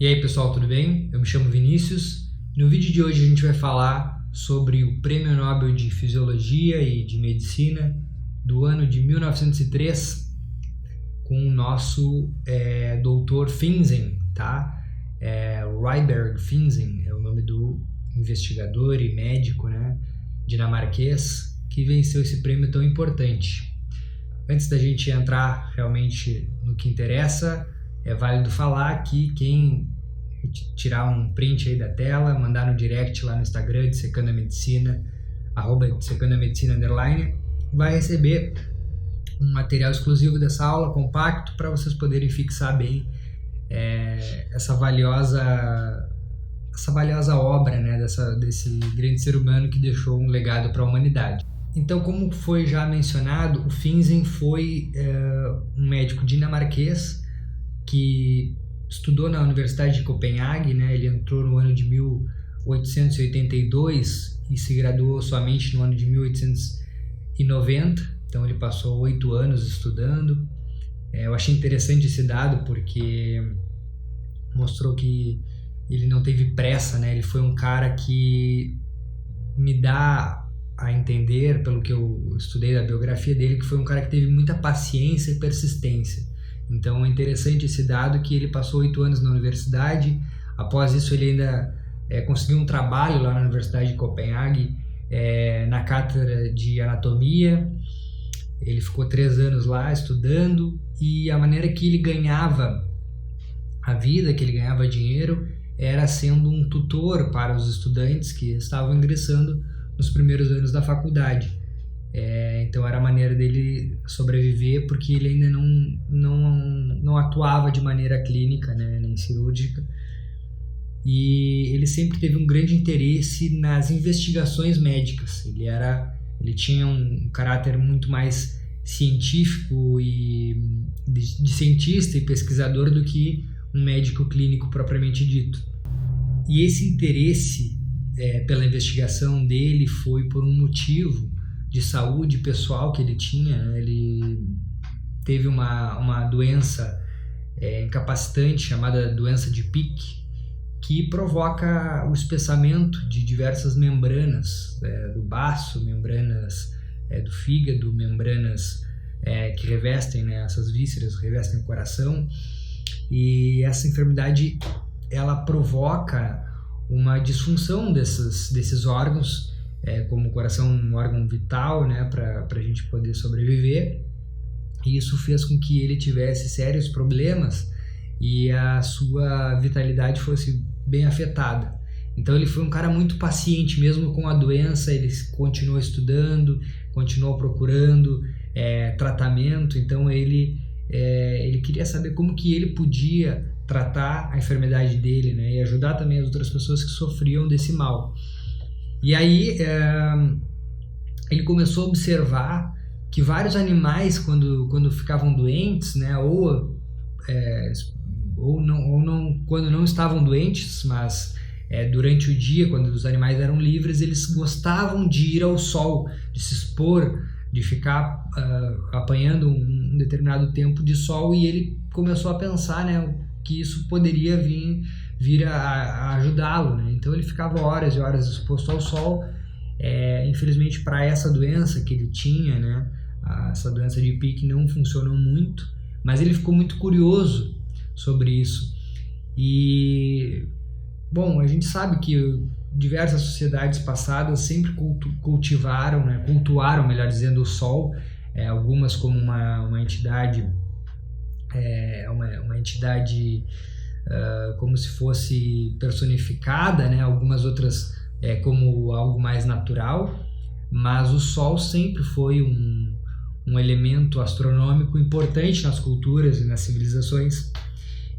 E aí pessoal, tudo bem? Eu me chamo Vinícius. No vídeo de hoje a gente vai falar sobre o Prêmio Nobel de Fisiologia e de Medicina do ano de 1903 com o nosso Dr. Finsen, tá? Ryberg Finsen é o nome do investigador e médico, né, dinamarquês que venceu esse prêmio tão importante. Antes da gente entrar realmente no que interessa, é válido falar que quem tirar um print aí da tela, mandar no direct lá no Instagram, Dissecando a Medicina, @DissecandAMedicina_, vai receber um material exclusivo dessa aula, compacto, para vocês poderem fixar bem essa valiosa obra, né, desse grande ser humano que deixou um legado para a humanidade. Então, como foi já mencionado, o Finsen foi um médico dinamarquês que estudou na Universidade de Copenhague, né? Ele entrou no ano de 1882 e se graduou somente no ano de 1890, então ele passou 8 anos estudando. Eu achei interessante esse dado porque mostrou que ele não teve pressa, né? Ele foi um cara que me dá a entender, pelo que eu estudei da biografia dele, que foi um cara que teve muita paciência e persistência. Então é interessante esse dado que ele passou 8 anos na universidade. Após isso ele ainda conseguiu um trabalho lá na Universidade de Copenhague, na cátedra de anatomia. Ele ficou 3 anos lá estudando, e a maneira que ele ganhava a vida, que ele ganhava dinheiro, era sendo um tutor para os estudantes que estavam ingressando nos primeiros anos da faculdade. Então era a maneira dele sobreviver, porque ele ainda não atuava de maneira clínica, né, nem cirúrgica, e ele sempre teve um grande interesse nas investigações médicas. Ele tinha um caráter muito mais científico e de cientista e pesquisador do que um médico clínico propriamente dito. E esse interesse pela investigação dele foi por um motivo de saúde pessoal que ele tinha. Ele teve uma doença incapacitante chamada doença de Pick, que provoca o espessamento de diversas membranas do baço, membranas do fígado, membranas que revestem, né, essas vísceras, revestem o coração. E essa enfermidade ela provoca uma disfunção desses órgãos, como o coração, um órgão vital, né, para a gente poder sobreviver. E isso fez com que ele tivesse sérios problemas e a sua vitalidade fosse bem afetada. Então ele foi um cara muito paciente, mesmo com a doença. Ele continuou estudando, continuou procurando tratamento. Então ele queria saber como que ele podia tratar a enfermidade dele, né, e ajudar também as outras pessoas que sofriam desse mal. E aí ele começou a observar que vários animais, quando ficavam doentes, né, quando não estavam doentes, mas durante o dia, quando os animais eram livres, eles gostavam de ir ao sol, de se expor, de ficar apanhando um determinado tempo de sol. E ele começou a pensar, né, que isso poderia vir a ajudá-lo, né? Então ele ficava horas e horas exposto ao sol. Infelizmente, para essa doença que ele tinha, né, essa doença de Pick, não funcionou muito, mas ele ficou muito curioso sobre isso. E, bom, a gente sabe que diversas sociedades passadas sempre cultuaram, melhor dizendo, o sol, algumas como uma entidade, uma entidade como se fosse personificada, né? Algumas outras como algo mais natural, mas o sol sempre foi um elemento astronômico importante nas culturas e nas civilizações.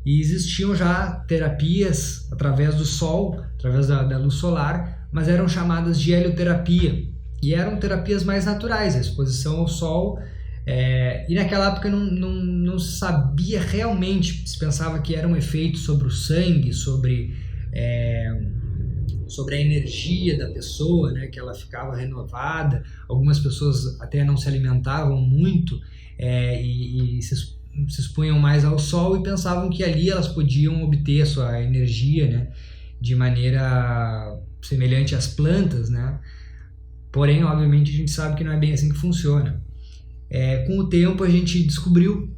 E existiam já terapias através do sol, através da luz solar, mas eram chamadas de helioterapia, e eram terapias mais naturais, a exposição ao sol. E naquela época não se sabia realmente, se pensava que era um efeito sobre o sangue, sobre a energia da pessoa, né, que ela ficava renovada. Algumas pessoas até não se alimentavam muito e se expunham mais ao sol e pensavam que ali elas podiam obter a sua energia, né, de maneira semelhante às plantas, né? Porém, obviamente, a gente sabe que não é bem assim que funciona. Com o tempo, a gente descobriu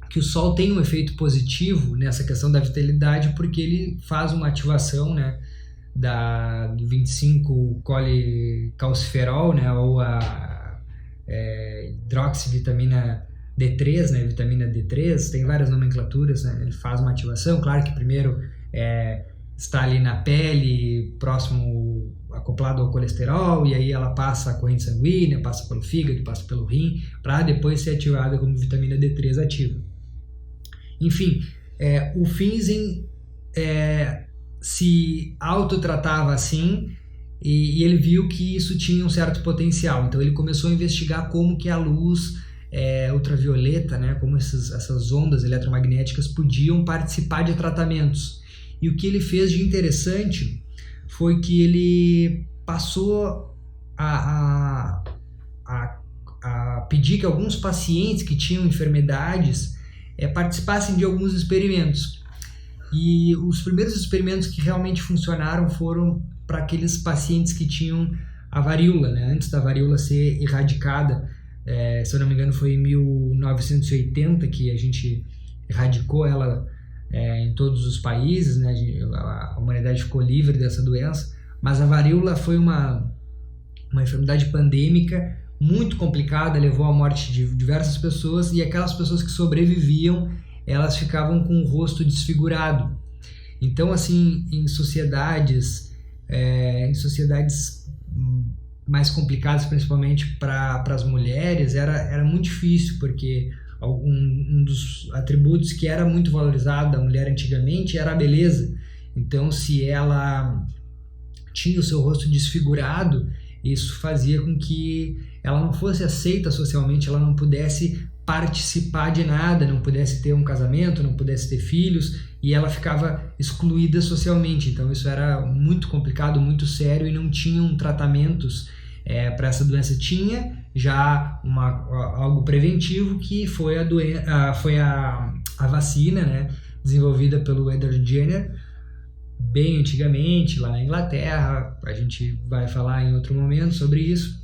que o sol tem um efeito positivo nessa questão da vitalidade, porque ele faz uma ativação, né, do 25-colecalciferol, né, ou a hidroxivitamina D3, né, vitamina D3, tem várias nomenclaturas, né, ele faz uma ativação, claro que primeiro está ali na pele, próximo, acoplado ao colesterol, e aí ela passa a corrente sanguínea, passa pelo fígado, passa pelo rim, para depois ser ativada como vitamina D3 ativa. Enfim, o Finzen se autotratava assim, e ele viu que isso tinha um certo potencial. Então ele começou a investigar como que a luz ultravioleta, né, como essas ondas eletromagnéticas podiam participar de tratamentos. E o que ele fez de interessante foi que ele passou a pedir que alguns pacientes que tinham enfermidades participassem de alguns experimentos. E os primeiros experimentos que realmente funcionaram foram para aqueles pacientes que tinham a varíola, né? Antes da varíola ser erradicada, se eu não me engano foi em 1980 que a gente erradicou ela em todos os países, né? A humanidade ficou livre dessa doença, mas a varíola foi uma enfermidade pandêmica muito complicada, levou à morte de diversas pessoas, e aquelas pessoas que sobreviviam, elas ficavam com o rosto desfigurado. Então, assim, em sociedades mais complicadas, principalmente para as mulheres, era muito difícil, porque um dos atributos que era muito valorizado da mulher antigamente era a beleza. Então, se ela tinha o seu rosto desfigurado, isso fazia com que ela não fosse aceita socialmente, ela não pudesse participar de nada, não pudesse ter um casamento, não pudesse ter filhos, e ela ficava excluída socialmente. Então isso era muito complicado, muito sério, e não tinham tratamentos para essa doença. Tinha já algo preventivo, que foi a vacina, né, desenvolvida pelo Edward Jenner, bem antigamente, lá na Inglaterra. A gente vai falar em outro momento sobre isso.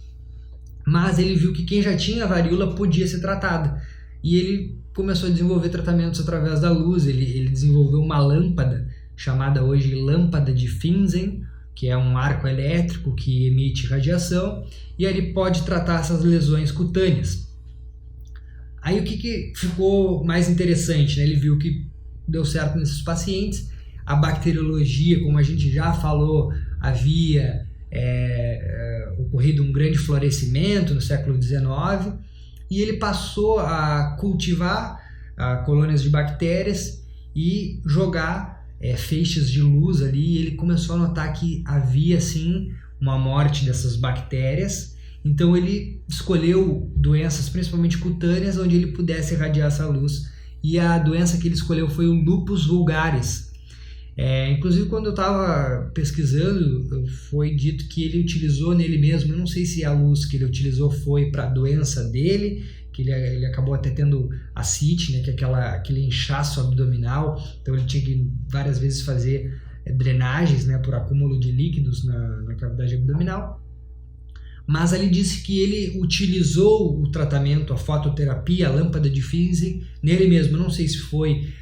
Mas ele viu que quem já tinha varíola podia ser tratada, e ele começou a desenvolver tratamentos através da luz. Ele desenvolveu uma lâmpada, chamada hoje lâmpada de Finzen, que é um arco elétrico que emite radiação, e ele pode tratar essas lesões cutâneas. Aí o que ficou mais interessante, né? Ele viu que deu certo nesses pacientes, a bacteriologia, como a gente já falou, havia ocorrido um grande florescimento no século XIX, e ele passou a cultivar colônias de bactérias e jogar feixes de luz ali, e ele começou a notar que havia sim uma morte dessas bactérias. Então ele escolheu doenças principalmente cutâneas onde ele pudesse irradiar essa luz, e a doença que ele escolheu foi o lupus vulgaris. Inclusive, quando eu estava pesquisando, foi dito que ele utilizou nele mesmo, eu não sei se a luz que ele utilizou foi para a doença dele, que ele acabou até tendo ascite, né, que é aquele inchaço abdominal. Então ele tinha que várias vezes fazer drenagens, né, por acúmulo de líquidos na cavidade abdominal. Mas ele disse que ele utilizou o tratamento, a fototerapia, a lâmpada de Finzen nele mesmo. Eu não sei se foi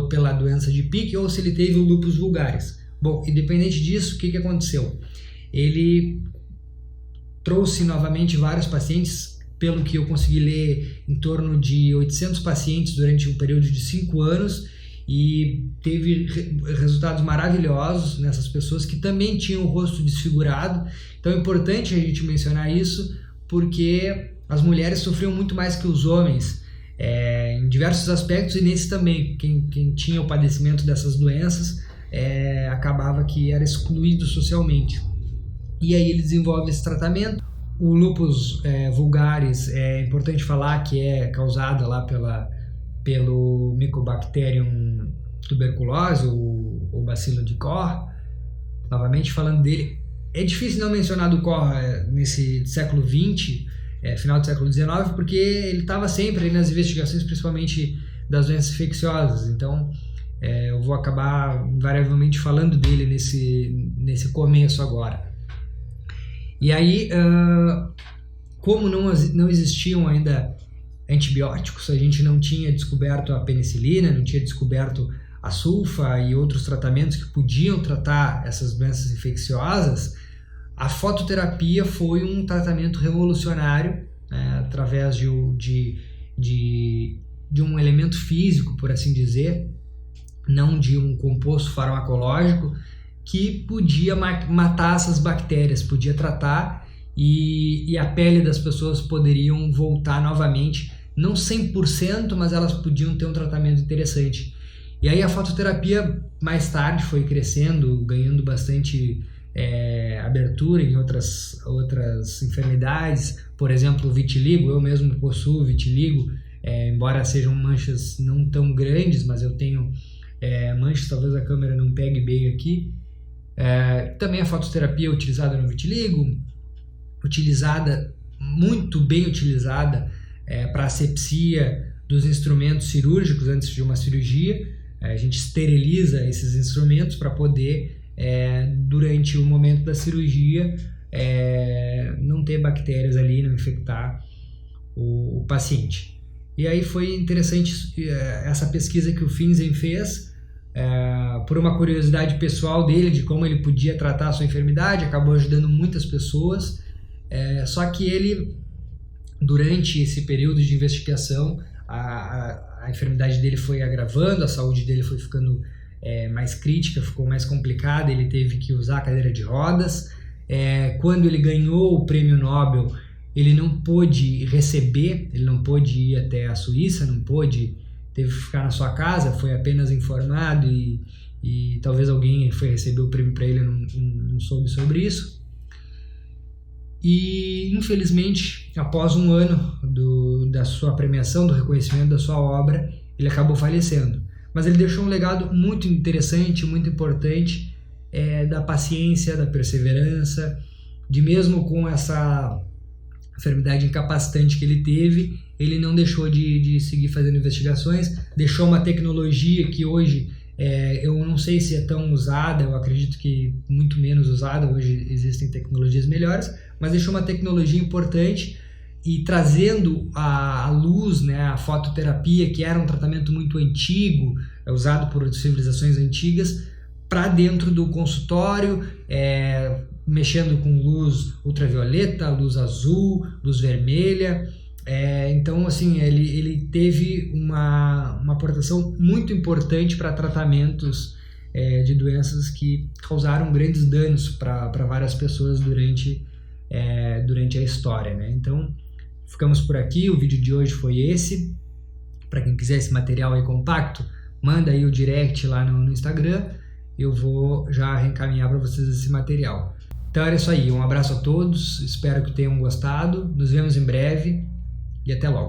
pela doença de Pick ou se ele teve o lupus vulgaris. Bom, independente disso, o que aconteceu? Ele trouxe novamente vários pacientes, pelo que eu consegui ler, em torno de 800 pacientes durante um período de 5 anos, e teve resultados maravilhosos nessas pessoas que também tinham o rosto desfigurado. Então é importante a gente mencionar isso, porque as mulheres sofriam muito mais que os homens em diversos aspectos, e nesse também, quem tinha o padecimento dessas doenças acabava que era excluído socialmente. E aí ele desenvolve esse tratamento. O lupus vulgaris, é importante falar que é causada lá pelo Mycobacterium tuberculose, ou bacilo de Koch. Novamente falando dele, é difícil não mencionar do Koch nesse século XX. final do século XIX, porque ele estava sempre aí nas investigações, principalmente das doenças infecciosas. Então, eu vou acabar invariavelmente falando dele nesse começo agora. E aí, como não existiam ainda antibióticos, a gente não tinha descoberto a penicilina, não tinha descoberto a sulfa e outros tratamentos que podiam tratar essas doenças infecciosas, a fototerapia foi um tratamento revolucionário, né, através de um elemento físico, por assim dizer, não de um composto farmacológico, que podia matar essas bactérias, podia tratar e a pele das pessoas poderiam voltar novamente, não 100%, mas elas podiam ter um tratamento interessante. E aí a fototerapia mais tarde foi crescendo, ganhando bastante abertura em outras enfermidades, por exemplo, o vitiligo. Eu mesmo possuo vitiligo, embora sejam manchas não tão grandes, mas eu tenho manchas, talvez a câmera não pegue bem aqui. Também a fototerapia é utilizada no vitiligo, muito bem utilizada para asepsia dos instrumentos cirúrgicos antes de uma cirurgia. A gente esteriliza esses instrumentos para poder, durante o momento da cirurgia, não ter bactérias ali, não infectar o paciente. E aí foi interessante essa pesquisa que o Finzen fez, por uma curiosidade pessoal dele de como ele podia tratar a sua enfermidade, acabou ajudando muitas pessoas, só que ele, durante esse período de investigação, a enfermidade dele foi agravando, a saúde dele foi ficando mais crítica, ficou mais complicada, ele teve que usar a cadeira de rodas. Quando ele ganhou o prêmio Nobel, ele não pôde receber, ele não pôde ir até a Suíça, teve que ficar na sua casa, foi apenas informado e talvez alguém foi receber o prêmio para ele, não soube sobre isso. E infelizmente, após um ano da sua premiação, do reconhecimento da sua obra, ele acabou falecendo. Mas ele deixou um legado muito interessante, muito importante, da paciência, da perseverança, de mesmo com essa enfermidade incapacitante que ele teve, ele não deixou de seguir fazendo investigações, deixou uma tecnologia que hoje eu não sei se é tão usada, eu acredito que muito menos usada, hoje existem tecnologias melhores, mas deixou uma tecnologia importante e trazendo à luz, né, a fototerapia, que era um tratamento muito antigo, usado por civilizações antigas, para dentro do consultório, mexendo com luz ultravioleta, luz azul, luz vermelha. Então, assim, ele teve uma aportação muito importante para tratamentos de doenças que causaram grandes danos para várias pessoas durante a história, né? Então, ficamos por aqui. O vídeo de hoje foi esse. Para quem quiser esse material aí compacto, manda aí o direct lá no Instagram. Eu vou já reencaminhar para vocês esse material. Então era isso aí. Um abraço a todos. Espero que tenham gostado. Nos vemos em breve. E até logo.